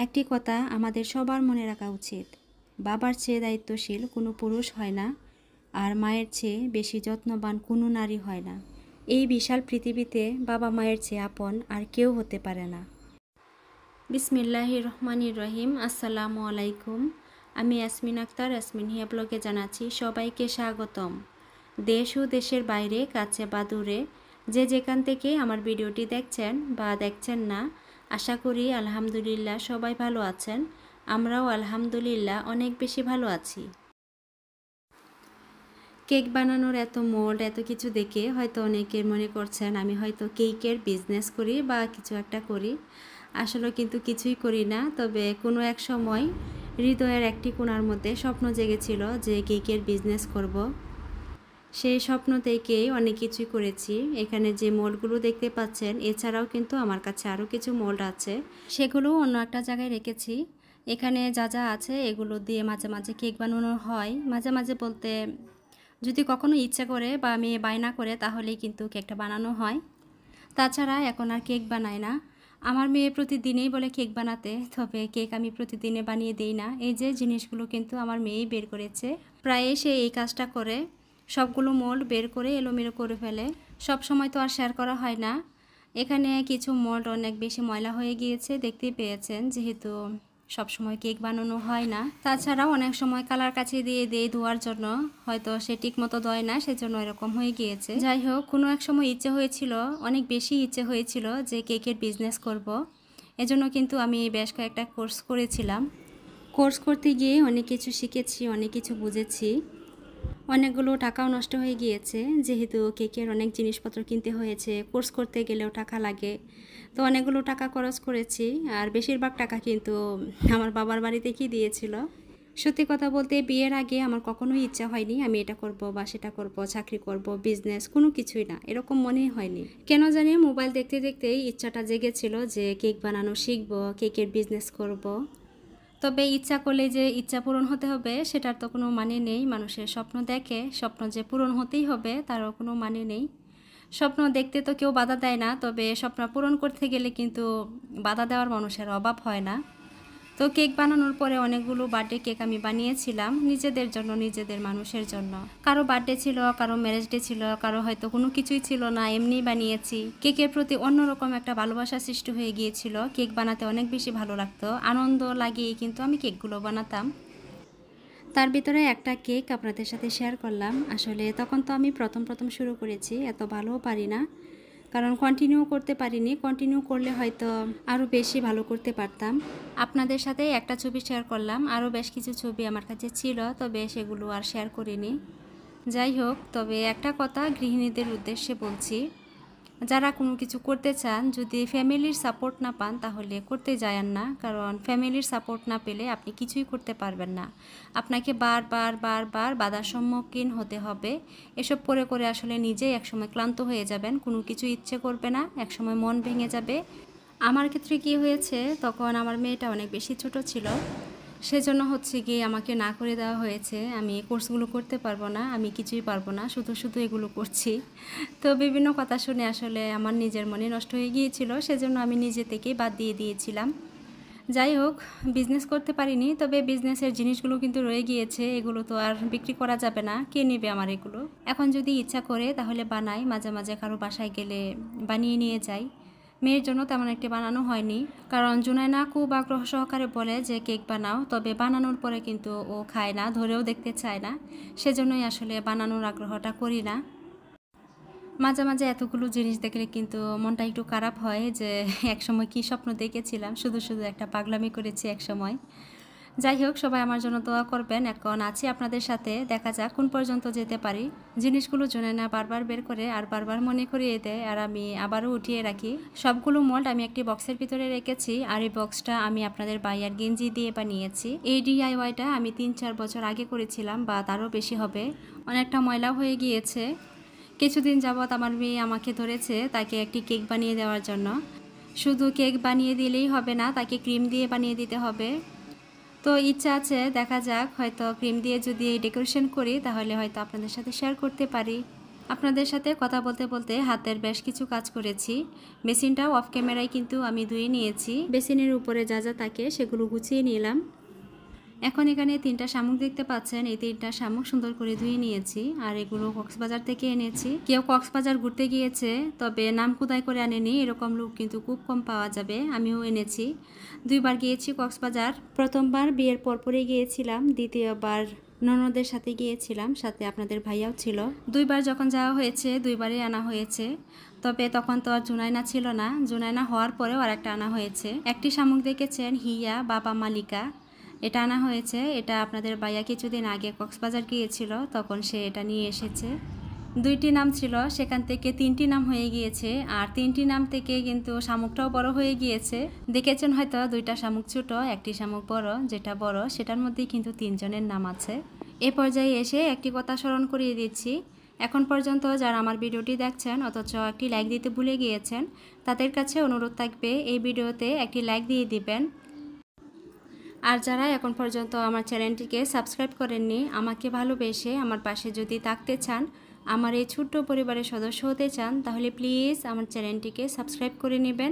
একটি কথা আমাদের সবার মনে রাখা উচিত, বাবার চেয়ে দায়িত্বশীল কোনো পুরুষ হয় না, আর মায়ের চেয়ে বেশি যত্নবান কোনো নারী হয় না। এই বিশাল পৃথিবীতে বাবা মায়ের চেয়ে আপন আর কেউ হতে পারে না। বিসমিল্লাহির রহমানির রহিম। আসসালামু আলাইকুম। আমি ইয়াসমিন আক্তার, ইয়াসমিন হিয়া ব্লগে জানাচ্ছি সবাইকে স্বাগতম। দেশ ও দেশের বাইরে, কাছে বা দূরে, যে যেখান থেকে আমার ভিডিওটি দেখছেন বা দেখছেন না, আশা করি আলহামদুলিল্লাহ সবাই ভালো আছেন। আমরাও আলহামদুলিল্লাহ অনেক বেশি ভালো আছি। কেক বানানোর এত মোল্ড, এত কিছু দেখে হয়তো অনেকের মনে করছেন আমি হয়তো কেকের বিজনেস করি বা কিছু একটা করি। আসলে কিন্তু কিছুই করি না, তবে কোনো এক সময় হৃদয়ের একটি কোণার মধ্যে স্বপ্ন জেগেছিল যে কেকের বিজনেস করব। সেই স্বপ্ন থেকেই অনেক কিছুই করেছি। এখানে যে মোল্ডগুলো দেখতে পাচ্ছেন, এছাড়াও কিন্তু আমার কাছে আরও কিছু মোল্ড আছে, সেগুলো অন্য একটা জায়গায় রেখেছি। এখানে যা যা আছে এগুলো দিয়ে মাঝে মাঝে কেক বানানো হয়। মাঝে মাঝে বলতে যদি কখনো ইচ্ছা করে বা আমি বায়না করে তাহলেই কিন্তু কেকটা বানানো হয়। তাছাড়া এখন আর কেক বানাই না। আমার মেয়ে প্রতিদিনই বলে কেক বানাতে, তবে কেক আমি প্রতিদিনে বানিয়ে দেই না। এই যে জিনিসগুলো কিন্তু আমার মেয়েই বের করেছে। প্রায়ই সে এই কাজটা করে, সবগুলো মোল্ড বের করে এলোমেলো করে ফেলে। সব সময় তো আর শেয়ার করা হয় না। এখানে কিছু মোল্ড অনেক বেশি ময়লা হয়ে গিয়েছে, দেখতেই পেয়েছেন, যেহেতু সব সময় কেক বানানো হয় না। তাছাড়াও অনেক সময় কালার কাছে দিয়ে দেই ধোয়ার জন্য, হয়তো সে ঠিক মতো ধোয় না, সেজন্য এরকম হয়ে গিয়েছে। যাই হোক, কোনো এক সময় ইচ্ছে হয়েছিল, অনেক বেশি ইচ্ছে হয়েছিল যে কেকের বিজনেস করব। এজন্য কিন্তু আমি বেশ কয়েকটা কোর্স করেছিলাম। কোর্স করতে গিয়ে অনেক কিছু শিখেছি, অনেক কিছু বুঝেছি। অনেকগুলো টাকাও নষ্ট হয়ে গিয়েছে, যেহেতু কেকের অনেক জিনিসপত্র কিনতে হয়েছে, কোর্স করতে গেলেও টাকা লাগে। তো অনেকগুলো টাকা খরচ করেছি, আর বেশিরভাগ টাকা কিন্তু আমার বাবার বাড়ি থেকেই দিয়েছিল। সত্যি কথা বলতে বিয়ের আগে আমার কখনোই ইচ্ছা হয়নি আমি এটা করব বা সেটা করব, চাকরি করব, বিজনেস, কোনো কিছুই না, এরকম মনেই হয়নি। কেন জানি মোবাইল দেখতে দেখতেই ইচ্ছাটা জেগেছিল যে কেক বানানো শিখবো, কেকের বিজনেস করব। তবে ইচ্ছা করলে যে ইচ্ছা পূরণ হতে হবে সেটার তো কোনো মানে নেই। মানুষের স্বপ্ন দেখে, স্বপ্ন যে পূরণ হতেই হবে তারও কোনো মানে নেই। স্বপ্ন দেখতে তো কেউ বাধা দেয় না, তবে স্বপ্ন পূরণ করতে গেলে কিন্তু বাধা দেওয়ার মানুষের অভাব হয় না। তো কেক বানানোর পরে অনেকগুলো বার্থডে কেক আমি বানিয়েছিলাম নিজেদের জন্য, নিজেদের মানুষের জন্য। কারো বার্থডে ছিল, কারো ম্যারেজ ডে ছিল, কারো হয়তো কোনো কিছুই ছিল না, এমনিই বানিয়েছি। কেকের প্রতি অন্যরকম একটা ভালোবাসা সৃষ্টি হয়ে গিয়েছিল। কেক বানাতে অনেক বেশি ভালো লাগতো, আনন্দ লাগিয়ে কিন্তু আমি কেকগুলো বানাতাম। তার ভিতরে একটা কেক আপনাদের সাথে শেয়ার করলাম। আসলে তখন তো আমি প্রথম প্রথম শুরু করেছি, এত ভালোও পারি না, কারণ কন্টিনিউ করতে পারিনি। কন্টিনিউ করলে হয়তো আরও বেশি ভালো করতে পারতাম। আপনাদের সাথে একটা ছবি শেয়ার করলাম, আরও বেশ কিছু ছবি আমার কাছে ছিল, তবে সেগুলো আর শেয়ার করিনি। যাই হোক, তবে একটা কথা গৃহিণীদের উদ্দেশ্যে বলছি, যারা কোনো কিছু করতে চান, যদি ফ্যামিলির সাপোর্ট না পান তাহলে করতে যায়েন না, কারণ ফ্যামিলির সাপোর্ট না পেলে আপনি কিছুই করতে পারবেন না। আপনাকে বারবার বারবার বাধার সম্মুখীন হতে হবে। এসব করে করে আসলে নিজেই একসময় ক্লান্ত হয়ে যাবেন, কোনো কিছু ইচ্ছে করবে না, একসময় মন ভেঙে যাবে। আমার ক্ষেত্রে কি হয়েছে, তখন আমার মেয়েটা অনেক বেশি ছোট ছিল, সেজন্য হচ্ছে গিয়ে আমাকে না করে দেওয়া হয়েছে। আমি কোর্সগুলো করতে পারবো না, আমি কিছুই পারবো না, শুধু শুধু এগুলো করছি। তো বিভিন্ন কথা শুনে আসলে আমার নিজের মনে নষ্ট হয়ে গিয়েছিল, সেজন্য আমি নিজে থেকেই বাদ দিয়ে দিয়েছিলাম। যাই হোক, বিজনেস করতে পারিনি, তবে বিজনেসের জিনিসগুলো কিন্তু রয়ে গিয়েছে। এগুলো তো আর বিক্রি করা যাবে না, কে নেবে আমার এগুলো। এখন যদি ইচ্ছা করে তাহলে বানাই, মাঝে মাঝে কারো বাসায় গেলে বানিয়ে নিয়ে যাই। মেয়ের জন্য তেমন একটি বানানো হয়নি, কারণ জুনায়না খুব আগ্রহ সহকারে বলে যে কেক বানাও, তবে বানানোর পরে কিন্তু ও খায় না, ধরেও দেখতে চায় না, সেজন্যই আসলে বানানোর আগ্রহটা করি না। মাঝে মাঝে এতগুলো জিনিস দেখলে কিন্তু মনটা একটু খারাপ হয় যে একসময় কী স্বপ্ন দেখেছিলাম, শুধু শুধু একটা পাগলামি করেছি একসময়। যাই হোক, সবাই আমার জন্য দোয়া করবেন। এখন আছি আপনাদের সাথে, দেখা যাক কোন পর্যন্ত যেতে পারি। জিনিসগুলো জুনায়না বারবার বের করে আর বারবার মনে করিয়ে দেয়, আর আমি আবারও উঠিয়ে রাখি। সবগুলো মোল্ড আমি একটি বক্সের ভিতরে রেখেছি, আর এই বক্সটা আমি আপনাদের বাইয়ার গেঞ্জি দিয়ে বানিয়েছি। এই ডিআইওয়াইটা আমি 3-4 বছর আগে করেছিলাম, বা তারও বেশি হবে। অনেকটা ময়লা হয়ে গিয়েছে। কিছুদিন যাবৎ আমার মেয়ে আমাকে ধরেছে তাকে একটি কেক বানিয়ে দেওয়ার জন্য। শুধু কেক বানিয়ে দিলেই হবে না, তাকে ক্রিম দিয়ে বানিয়ে দিতে হবে। তো ইচ্ছা আছে, দেখা যাক, হয়তো ক্রিম দিয়ে যদি ডেকোরেশন করি তাহলে হয়তো আপনাদের সাথে শেয়ার করতে পারি। আপনাদের সাথে কথা বলতে বলতে হাতের বেশ কিছু কাজ করেছি। বেসিনটাও অফ ক্যামেরায় কিন্তু আমি ধুয়ে নিয়েছি। বেসিনের উপরে যা যা থাকে সেগুলো গুছিয়ে নিলাম। এখন এখানে 3টা শামুক দেখতে পাচ্ছেন, এই 3টা শামুক সুন্দর করে ধুয়ে নিয়েছি। আর এগুলো কক্সবাজার থেকে এনেছি। কেউ কক্সবাজার ঘুরতে গিয়েছে, তবে নাম খোদাই করে আনেনি, এরকম লোক কিন্তু খুব কম পাওয়া যাবে। আমিও এনেছি। 2বার গিয়েছি কক্সবাজার। প্রথমবার বিয়ের পরপরই গিয়েছিলাম, দ্বিতীয়বার ননদের সাথে গিয়েছিলাম, সাথে আপনাদের ভাইয়াও ছিল। 2বার যখন যাওয়া হয়েছে 2বারই আনা হয়েছে। তবে তখন তো আর জুনাইনা ছিল না, জুনাইনা হওয়ার পরেও আর একটা আনা হয়েছে। একটি শামুক দেখেছেন হিয়া বাবা মালিকা, এটা আনা হয়েছে। এটা আপনাদের ভাইয়া কিছুদিন আগে কক্সবাজার গিয়েছিল, তখন সে এটা নিয়ে এসেছে। 2টি নাম ছিল, সেখান থেকে 3টি নাম হয়ে গিয়েছে। আর 3টি নাম থেকে কিন্তু শামুকটাও বড় হয়ে গিয়েছে। দেখেছেন হয়তো 2টা শামুক ছোট, একটি শামুক বড়। যেটা বড় সেটার মধ্যেই কিন্তু 3 জনের নাম আছে। এ পর্যায়ে এসে একটি কথা স্মরণ করিয়ে দিচ্ছি। এখন পর্যন্ত যারা আমার ভিডিওটি দেখছেন অথচ একটি লাইক দিতে ভুলে গিয়েছেন, তাদের কাছে অনুরোধ থাকবে এই ভিডিওতে একটি লাইক দিয়ে দিবেন। আর যারা এখন পর্যন্ত আমার চ্যানেলটিকে সাবস্ক্রাইব করেননি, আমাকে ভালোবেসে আমার পাশে যদি থাকতে চান, আমার এই ছোট্ট পরিবারের সদস্য হতে চান, তাহলে প্লিজ আমার চ্যানেলটিকে সাবস্ক্রাইব করে নেবেন।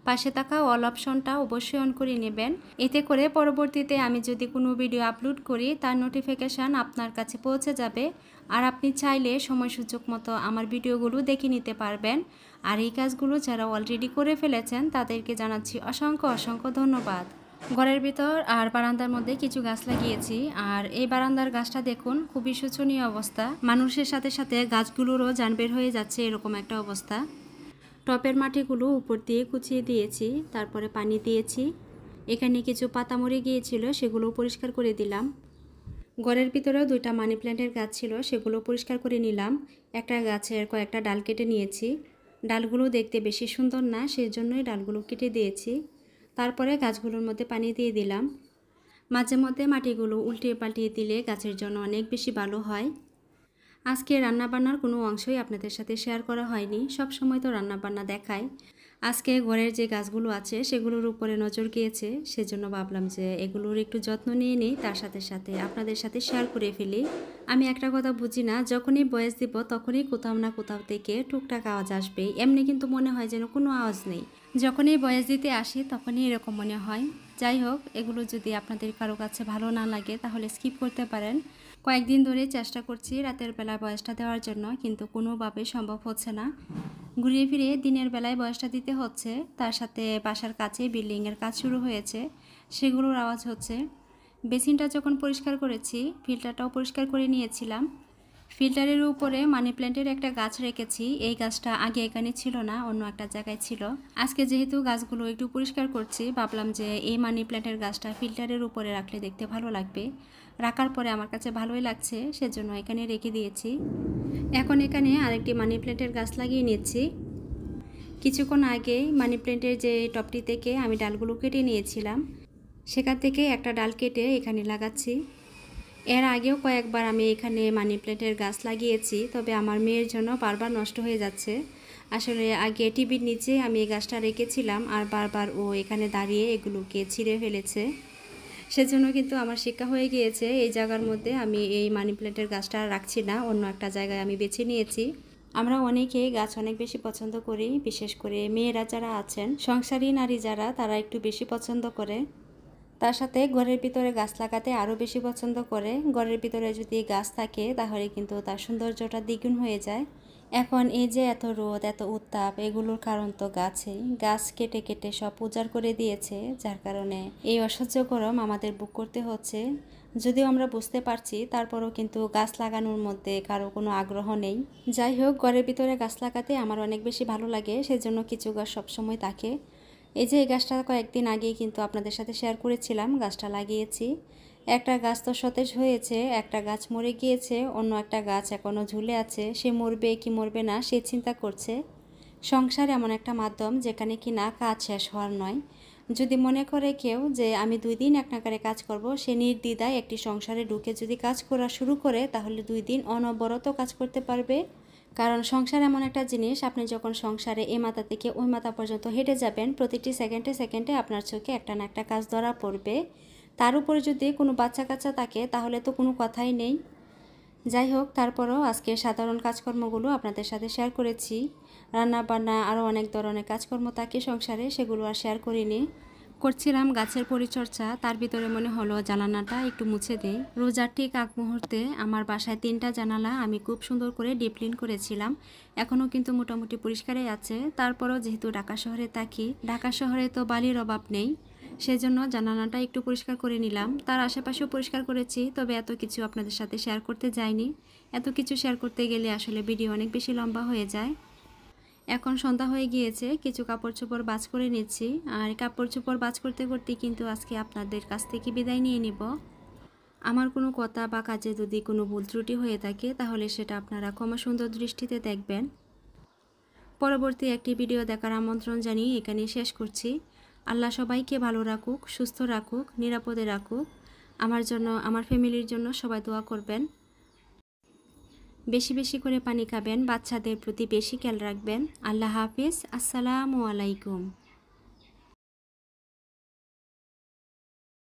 পাশে থাকা অল অপশনটা অবশ্যই অন করে নেবেন। এতে করে পরবর্তীতে আমি যদি কোনো ভিডিও আপলোড করি তার নোটিফিকেশান আপনার কাছে পৌঁছে যাবে। আর আপনি চাইলে সময় সুযোগ মতো আমার ভিডিওগুলো দেখে নিতে পারবেন। আর এই কাজগুলো যারা অলরেডি করে ফেলেছেন তাদেরকে জানাচ্ছি অসংখ্য অসংখ্য ধন্যবাদ। ঘরের ভিতর আর বারান্দার মধ্যে কিছু গাছ লাগিয়েছি। আর এই বারান্দার গাছটা দেখুন, খুবই শোচনীয় অবস্থা। মানুষের সাথে সাথে গাছগুলোরও জান বের হয়ে যাচ্ছে, এরকম একটা অবস্থা। টপের মাটিগুলো উপর দিয়ে কুচিয়ে দিয়েছি, তারপরে পানি দিয়েছি। এখানে কিছু পাতা মরে গিয়েছিল, সেগুলো পরিষ্কার করে দিলাম। ঘরের ভিতরেও 2টা মানি প্ল্যান্টের গাছ ছিল, সেগুলো পরিষ্কার করে নিলাম। একটা গাছের কয়েকটা ডাল কেটে নিয়েছি। ডালগুলো দেখতে বেশি সুন্দর না, সেই জন্যই ডালগুলো কেটে দিয়েছি। তারপরে গাছগুলোর মধ্যে পানি দিয়ে দিলাম। মাঝে মধ্যে মাটিগুলো উল্টিয়ে পাল্টিয়ে দিলে গাছের জন্য অনেক বেশি ভালো হয়। আজকে রান্নাবান্নার কোনো অংশই আপনাদের সাথে শেয়ার করা হয়নি, সব সময় তো রান্নাবান্না দেখায়। আজকে ঘরের যে গাছগুলো আছে সেগুলোর উপরে নজর গিয়েছে, সেজন্য ভাবলাম যে এগুলোর একটু যত্ন নিয়ে নিই, তার সাথে সাথে আপনাদের সাথে শেয়ার করে ফেলি। আমি একটা কথা বুঝি না, যখনই ভয়েস দিব তখনই কোথাও না কোথাও থেকে টুকটাক আওয়াজ আসবে। এমনি কিন্তু মনে হয় যেন কোনো আওয়াজ নেই। যখনই ভয়েস দিতে আসি তখনই এরকম মনে হয়। যাই হোক, এগুলো যদি আপনাদের কারো কাছে ভালো না লাগে তাহলে স্কিপ করতে পারেন। কয়েকদিন ধরে চেষ্টা করছি রাতের বেলা ভয়েসটা দেওয়ার জন্য, কিন্তু কোনোভাবে সম্ভব হচ্ছে না। ঘুরিয়ে ফিরে দিনের বেলায় ভয়েসটা দিতে হচ্ছে, তার সাথে বাসার কাছে বিল্ডিংয়ের কাজ শুরু হয়েছে, সেগুলোর আওয়াজ হচ্ছে। বেসিনটা যখন পরিষ্কার করেছি, ফিল্টারটাও পরিষ্কার করে নিয়েছিলাম। ফিল্টারের উপরে মানি প্ল্যান্টের একটা গাছ রেখেছি। এই গাছটা আগে এখানে ছিল না, অন্য একটা জায়গায় ছিল। আজকে যেহেতু গাছগুলো একটু পরিষ্কার করছি, ভাবলাম যে এই মানি প্ল্যান্টের গাছটা ফিল্টারের উপরে রাখলে দেখতে ভালো লাগবে। রাখার পরে আমার কাছে ভালোই লাগছে, সেজন্য এখানে রেখে দিয়েছি। এখন এখানে আরেকটি মানি প্ল্যান্টের গাছ লাগিয়ে নিচ্ছি। কিছুক্ষণ আগেই মানি প্ল্যান্টের যে টপটি থেকে আমি ডালগুলো কেটে নিয়েছিলাম, সেখান থেকে একটা ডাল কেটে এখানে লাগাচ্ছি। এর আগেও কয়েকবার আমি এখানে মানি প্ল্যান্টের গাছ লাগিয়েছি, তবে আমার মেয়ের জন্য বারবার নষ্ট হয়ে যাচ্ছে। আসলে আগে টিভির নিচে আমি এই গাছটা রেখেছিলাম, আর বারবার ও এখানে দাঁড়িয়ে এগুলোকে ছিঁড়ে ফেলেছে। সেজন্য কিন্তু আমার শিক্ষা হয়ে গিয়েছে, এই জায়গার মধ্যে আমি এই মানি প্ল্যান্টের গাছটা রাখছি না, অন্য একটা জায়গায় আমি বেছে নিয়েছি। আমরা অনেকেই গাছ অনেক বেশি পছন্দ করি, বিশেষ করে মেয়েরা যারা আছেন, সংসারী নারী যারা, তারা একটু বেশি পছন্দ করে। তার সাথে ঘরের ভিতরে গাছ লাগাতে আরও বেশি পছন্দ করে। ঘরের ভিতরে যদি গাছ থাকে তাহলে কিন্তু তার সৌন্দর্যটা দ্বিগুণ হয়ে যায়। এখন এই যে এত রোদ, এত উত্তাপ, এগুলোর কারণ তো গাছেই। গাছ কেটে কেটে সব উজাড় করে দিয়েছে, যার কারণে এই অসহ্য গরম আমাদের বুক করতে হচ্ছে। যদিও আমরা বুঝতে পারছি, তারপরও কিন্তু গাছ লাগানোর মধ্যে কারো কোনো আগ্রহ নেই। যাই হোক, ঘরের ভিতরে গাছ লাগাতে আমার অনেক বেশি ভালো লাগে, সেজন্য কিছু গাছ সবসময় থাকে। এই যে এই গাছটা কয়েকদিন আগেই কিন্তু আপনাদের সাথে শেয়ার করেছিলাম, গাছটা লাগিয়েছি। একটা গাছ তো সতেজ হয়েছে, একটা গাছ মরে গিয়েছে, অন্য একটা গাছ এখনও ঝুলে আছে। সে মরবে কি মরবে না সে চিন্তা করছে। সংসার এমন একটা মাধ্যম যেখানে কি না কাজ শেষ হওয়ার নয়। যদি মনে করে কেউ যে আমি 2 দিন এক নাগারে কাজ করব, সে নির্দ্বিধায় একটি সংসারে ঢুকে যদি কাজ করা শুরু করে, তাহলে 2 দিন অনবরত কাজ করতে পারবে। কারণ সংসার এমন একটা জিনিস, আপনি যখন সংসারে এ মাথা থেকে ওই মাথা পর্যন্ত হেঁটে যাবেন, প্রতিটি সেকেন্ডে সেকেন্ডে আপনার চোখে একটা না একটা কাজ ধরা পড়বে। তার উপরে যদি কোনো বাচ্চা কাচ্চা থাকে তাহলে তো কোনো কথাই নেই। যাই হোক, তারপরও আজকে সাধারণ কাজকর্মগুলো আপনাদের সাথে শেয়ার করেছি। রান্না বান্না আরও অনেক ধরনের কাজকর্ম থাকে সংসারে, সেগুলো আর শেয়ার করিনি। করছিলাম গাছের পরিচর্যা, তার ভিতরে মনে হলো জানালাটা একটু মুছে দেই। রোজার ঠিক আগ মুহূর্তে আমার বাসায় 3টা জানালা আমি খুব সুন্দর করে ডিপ ক্লিন করেছিলাম। এখনও কিন্তু মোটামুটি পরিষ্কারই আছে। তারপরও যেহেতু ঢাকা শহরে থাকি, ঢাকা শহরে তো বালির অভাব নেই, সেজন্য জানালাটা একটু পরিষ্কার করে নিলাম। তার আশেপাশেও পরিষ্কার করেছি, তবে এত কিছু আপনাদের সাথে শেয়ার করতে যাইনি। এত কিছু শেয়ার করতে গেলে আসলে ভিডিও অনেক বেশি লম্বা হয়ে যায়। এখন সন্ধ্যা হয়ে গিয়েছে, কিছু কাপড় চোপড় ভাঁজ করে নিচ্ছি। আর কাপড় চোপড় ভাঁজ করতে করতে কিন্তু আজকে আপনাদের কাছ থেকে বিদায় নিয়ে নিব। আমার কোনো কথা বা কাজে যদি কোনো ভুল ত্রুটি হয়ে থাকে তাহলে সেটা আপনারা ক্ষমা সুন্দর দৃষ্টিতে দেখবেন। পরবর্তী একটি ভিডিও দেখার আমন্ত্রণ জানিয়ে এখানেই শেষ করছি। আল্লাহ সবাইকে ভালো রাখুক, সুস্থ রাখুক, নিরাপদে রাখুক। আমার জন্য, আমার ফ্যামিলির জন্য সবাই দোয়া করবেন। বেশি বেশি করে পানি খাবেন, বাচ্চাদের প্রতি বেশি খেয়াল রাখবেন। আল্লাহ হাফিজ, আসসালামু আলাইকুম।